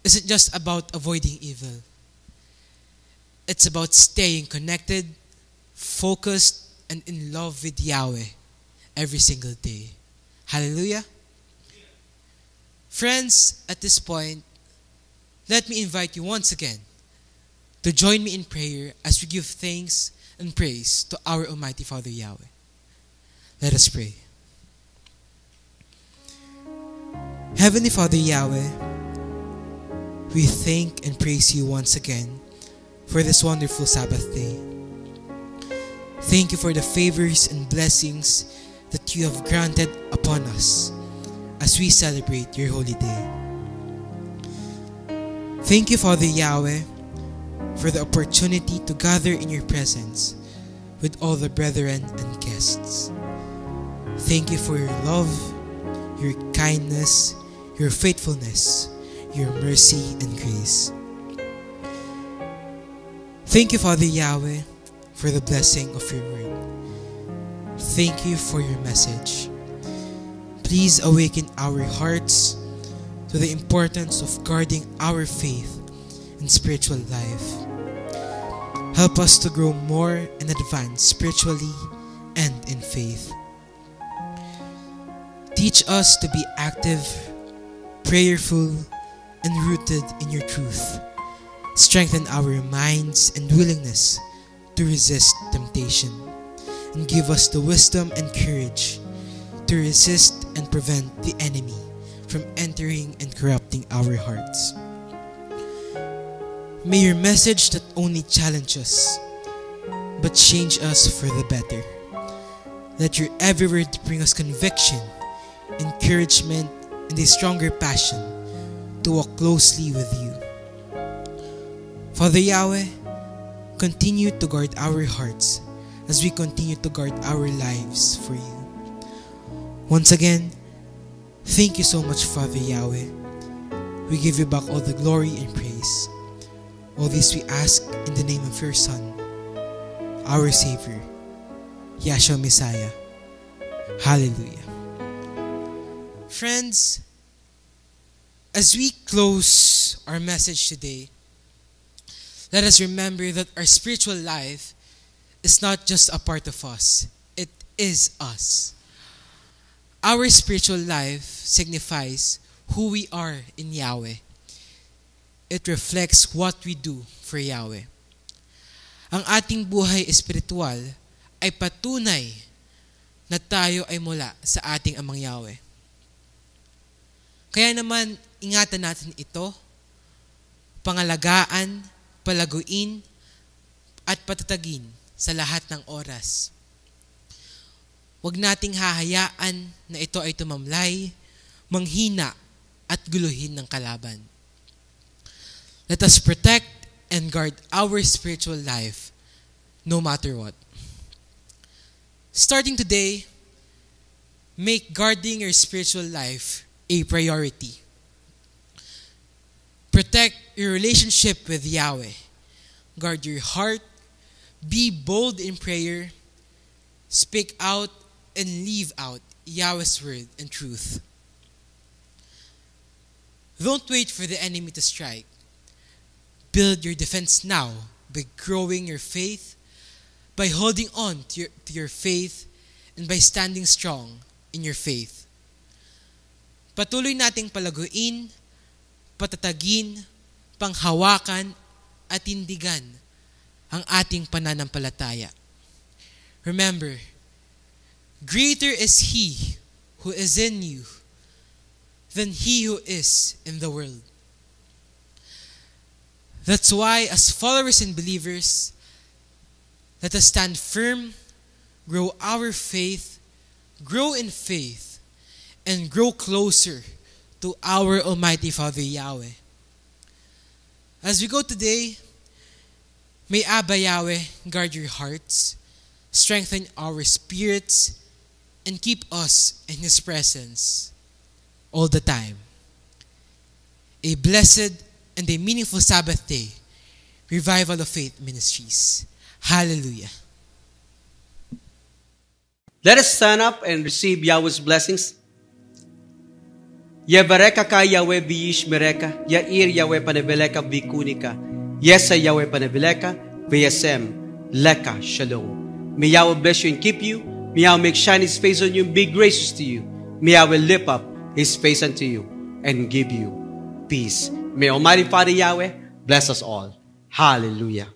isn't just about avoiding evil. It's about staying connected, focused, and in love with Yahweh every single day. Hallelujah. Friends, at this point, let me invite you once again to join me in prayer as we give thanks and praise to our Almighty Father Yahweh. Let us pray. Heavenly Father Yahweh, we thank and praise you once again for this wonderful Sabbath day. Thank you for the favors and blessings that you have granted upon us as we celebrate your holy day. Thank you, Father Yahweh, for the opportunity to gather in your presence with all the brethren and guests. Thank you for your love, your kindness, your faithfulness, your mercy and grace. Thank you, Father Yahweh, for the blessing of your word. Thank you for your message. Please awaken our hearts to the importance of guarding our faith and spiritual life. Help us to grow more and advance spiritually and in faith. Teach us to be active, prayerful, and rooted in your truth. Strengthen our minds and willingness to resist temptation, and give us the wisdom and courage to resist and prevent the enemy from entering and corrupting our hearts. May your message not only challenge us, but change us for the better. Let your every word bring us conviction, encouragement, and a stronger passion to walk closely with you. Father Yahweh, continue to guard our hearts as we continue to guard our lives for you. Once again, thank you so much, Father Yahweh. We give you back all the glory and praise. All this we ask in the name of your Son, our Savior, Yahshua Messiah. Hallelujah. Friends, as we close our message today, let us remember that our spiritual life is not just a part of us, it is us. Our spiritual life signifies who we are in Yahweh. It reflects what we do for Yahweh. Ang ating buhay espiritual ay patunay na tayo ay mula sa ating Amang Yahweh. Kaya naman, ingatan natin ito, pangalagaan, palaguin, at patatagin sa lahat ng oras. Huwag nating hahayaan na ito ay tumamlay, manghina, at guluhin ng kalaban. Let us protect and guard our spiritual life no matter what. Starting today, make guarding your spiritual life a priority. Protect your relationship with Yahweh. Guard your heart, Be bold in prayer. Speak out and leave out Yahweh's word and truth. Don't wait for the enemy to strike. Build your defense now by growing your faith, by holding on to your faith, and by standing strong in your faith. Patuloy nating palaguin, patatagin, panghawakan, at tindigan ang ating pananampalataya. Remember, greater is He who is in you than he who is in the world. That's why, as followers and believers, let us stand firm, grow our faith, grow in faith, and grow closer to our Almighty Father Yahweh. As we go today, may Abba Yahweh guard your hearts, strengthen our spirits, and keep us in His presence all the time. A blessed and a meaningful Sabbath day, Revival of Faith Ministries. Hallelujah. Let us stand up and receive Yahweh's blessings. Yevareka ka Yahweh biyish mereka, Yair Yahweh paneveleka bikunika, Yesa Yahweh paneveleka, Vayasem, Leka Shalom. May Yahweh bless you and keep you. May Yahweh make shine His face on you and be gracious to you. May Yahweh lift up His face unto you and give you peace. May Almighty Father Yahweh bless us all. Hallelujah.